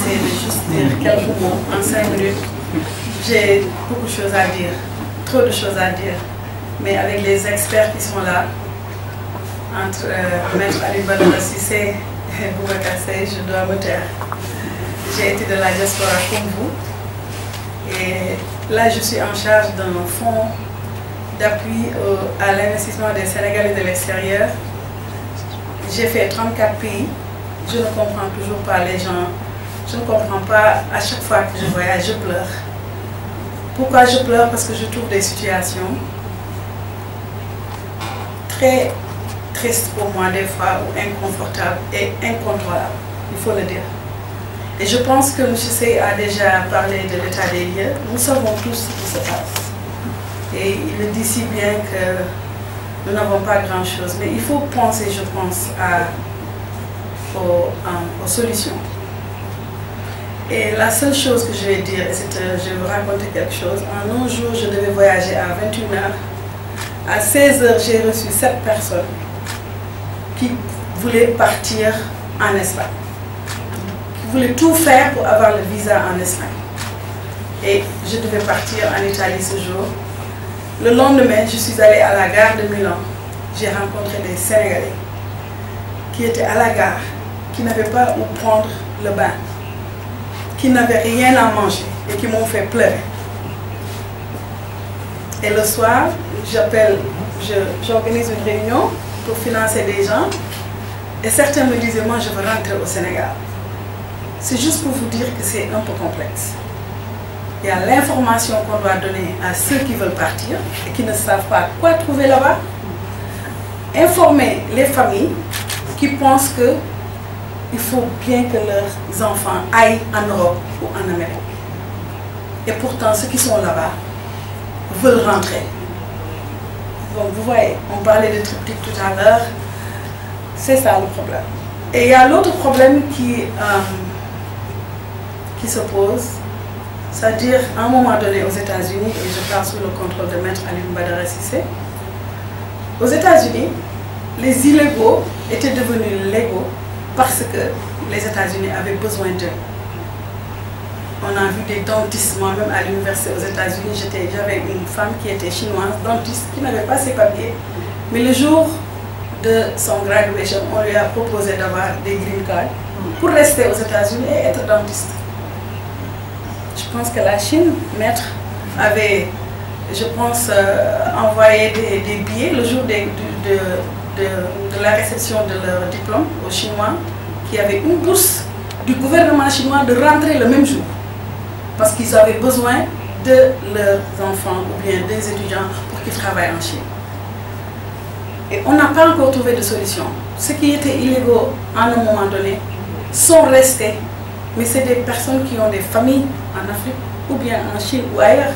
essayer de juste dire quelques mots en 5 minutes. J'ai beaucoup de choses à dire, trop de choses à dire. Mais avec les experts qui sont là, entre Maître Alioune Badara Cissé et Boubacar Seye, je dois me taire. J'ai été de la diaspora comme vous. Et là, je suis en charge d'un fonds d'appui à l'investissement des Sénégalais de l'extérieur. J'ai fait 34 pays. Je ne comprends toujours pas les gens. Je ne comprends pas, à chaque fois que je voyage, je pleure. Pourquoi je pleure? Parce que je trouve des situations très tristes pour moi des fois, ou inconfortables et incontrôlables, il faut le dire. Et je pense que M. Seye a déjà parlé de l'état des lieux. Nous savons tous ce qui se passe. Et il le dit si bien que nous n'avons pas grand-chose. Mais il faut penser, je pense, aux solutions. Et la seule chose que je vais dire, c'est que je vais vous raconter quelque chose. Un jour, je devais voyager à 21 h. À 16 h, j'ai reçu 7 personnes qui voulaient partir en Espagne. Qui voulaient tout faire pour avoir le visa en Espagne. Et je devais partir en Italie ce jour. Le lendemain, je suis allée à la gare de Milan. J'ai rencontré des Sénégalais qui étaient à la gare, qui n'avaient pas où prendre le bain, qui n'avaient rien à manger et qui m'ont fait pleurer. Et le soir, j'organise une réunion pour financer des gens et certains me disaient, moi je veux rentrer au Sénégal. C'est juste pour vous dire que c'est un peu complexe. Il y a l'information qu'on doit donner à ceux qui veulent partir et qui ne savent pas quoi trouver là-bas. Informer les familles qui pensent qu'il faut bien que leurs enfants aillent en Europe ou en Amérique. Et pourtant, ceux qui sont là-bas veulent rentrer. Donc vous voyez, on parlait de triptyque tout à l'heure. C'est ça le problème. Et il y a l'autre problème qui se pose. C'est-à-dire, à un moment donné, aux États-Unis, et je parle sous le contrôle de Maître Alioune Badara Cissé, aux États-Unis, les illégaux étaient devenus légaux parce que les États-Unis avaient besoin d'eux. On a vu des dentistes, moi-même à l'université aux États-Unis, j'avais une femme qui était chinoise, dentiste, qui n'avait pas ses papiers. Mais le jour de son graduation, on lui a proposé d'avoir des green cards pour rester aux États-Unis et être dentiste. Je pense que la Chine, Maître, avait, je pense, envoyé des billets le jour de la réception de leur diplôme aux Chinois, qui avaient une bourse du gouvernement chinois de rentrer le même jour. Parce qu'ils avaient besoin de leurs enfants ou bien des étudiants pour qu'ils travaillent en Chine. Et on n'a pas encore trouvé de solution. Ceux qui étaient illégaux à un moment donné sont restés. Mais c'est des personnes qui ont des familles en Afrique ou bien en Chine ou ailleurs.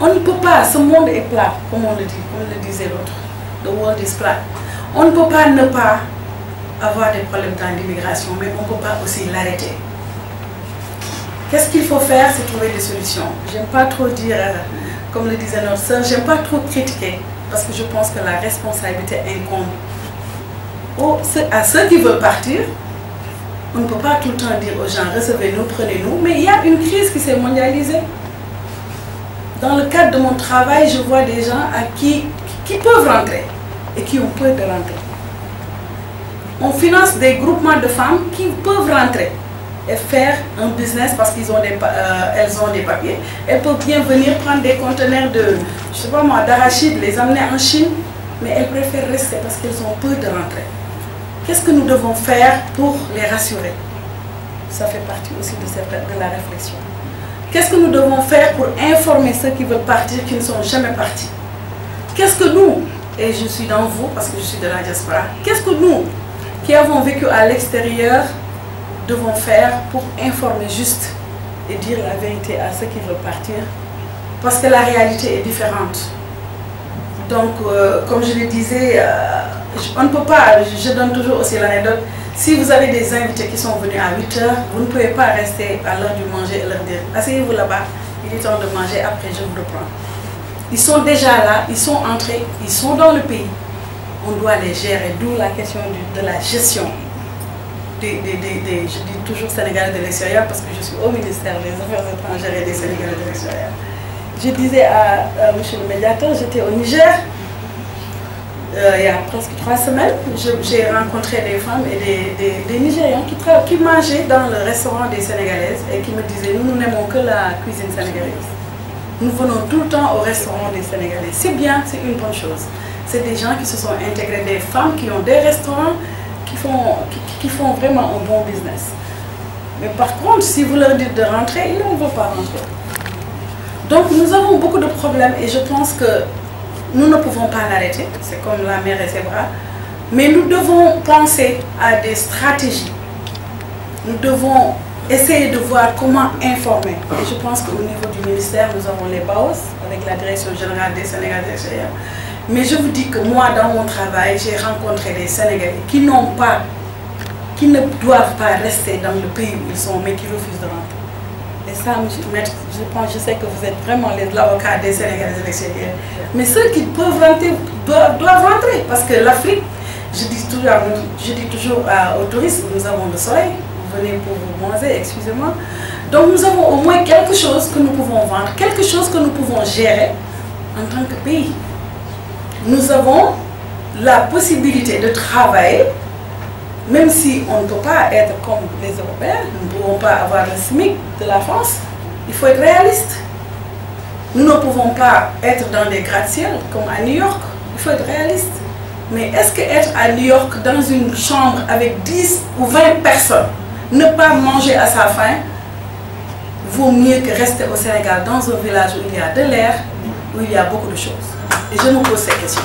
On ne peut pas, ce monde est plat, comme on le dit, comme le disait l'autre. The world is flat. On ne peut pas ne pas avoir des problèmes dans l'immigration, mais on ne peut pas aussi l'arrêter. Qu'est-ce qu'il faut faire? C'est trouver des solutions. J'aime pas trop dire, comme le disait notre sœur, j'aime pas trop critiquer, parce que je pense que la responsabilité incombe à ceux qui veulent partir. On ne peut pas tout le temps dire aux gens, recevez-nous, prenez-nous, mais il y a une crise qui s'est mondialisée. Dans le cadre de mon travail, je vois des gens qui peuvent rentrer et qui ont peur de rentrer. On finance des groupements de femmes qui peuvent rentrer et faire un business parce qu'elles ont des papiers. Elles peuvent bien venir prendre des conteneurs de, je sais pas moi, d'arachides, les amener en Chine, mais elles préfèrent rester parce qu'elles ont peur de rentrer. Qu'est-ce que nous devons faire pour les rassurer? Ça fait partie aussi de la réflexion. Qu'est-ce que nous devons faire pour informer ceux qui veulent partir, qui ne sont jamais partis? Qu'est-ce que nous, et je suis dans vous parce que je suis de la diaspora, qu'est-ce que nous, qui avons vécu à l'extérieur, devons faire pour informer juste et dire la vérité à ceux qui veulent partir? Parce que la réalité est différente. Donc, comme je le disais, on ne peut pas, je donne toujours aussi l'anecdote, si vous avez des invités qui sont venus à 8 h, vous ne pouvez pas rester à l'heure du manger et leur dire, asseyez-vous là-bas, il est temps de manger, après je vous reprends. Ils sont déjà là, ils sont entrés, ils sont dans le pays. On doit les gérer, d'où la question de la gestion. je dis toujours Sénégalais de l'extérieur parce que je suis au ministère des Affaires étrangères et des Sénégalais de l'extérieur. Je disais à monsieur le médiateur, j'étais au Niger, il y a presque 3 semaines, j'ai rencontré des femmes et des Nigérians qui mangeaient dans le restaurant des Sénégalaises et qui me disaient, nous n'aimons que la cuisine sénégalaise. Nous venons tout le temps au restaurant des Sénégalais. C'est bien, c'est une bonne chose. C'est des gens qui se sont intégrés, des femmes qui ont des restaurants, qui font vraiment un bon business. Mais par contre, si vous leur dites de rentrer, ils ne vont pas rentrer. Donc nous avons beaucoup de problèmes et je pense que nous ne pouvons pas l'arrêter, c'est comme la mer et ses bras, mais nous devons penser à des stratégies. Nous devons essayer de voir comment informer. Et je pense qu'au niveau du ministère, nous avons les BAOS avec la Direction Générale des Sénégalais de l'extérieur. Mais je vous dis que moi, dans mon travail, j'ai rencontré des Sénégalais qui ne doivent pas rester dans le pays où ils sont, mais qui refusent de rentrer. Et ça, je sais que vous êtes vraiment l'avocat des Sénégalais de l'extérieur. Mais ceux qui peuvent rentrer doivent rentrer. Parce que l'Afrique, je dis toujours aux touristes, nous avons le soleil, vous venez pour vous bronzer, excusez-moi. Donc nous avons au moins quelque chose que nous pouvons vendre, quelque chose que nous pouvons gérer en tant que pays. Nous avons la possibilité de travailler, même si on ne peut pas être comme les Européens, nous ne pouvons pas avoir le SMIC de la France, il faut être réaliste. Nous ne pouvons pas être dans des gratte-ciel comme à New York, il faut être réaliste. Mais est-ce qu'être à New York dans une chambre avec 10 ou 20 personnes, ne pas manger à sa faim, vaut mieux que rester au Sénégal dans un village où il y a de l'air, où il y a beaucoup de choses? Et je me pose ces questions.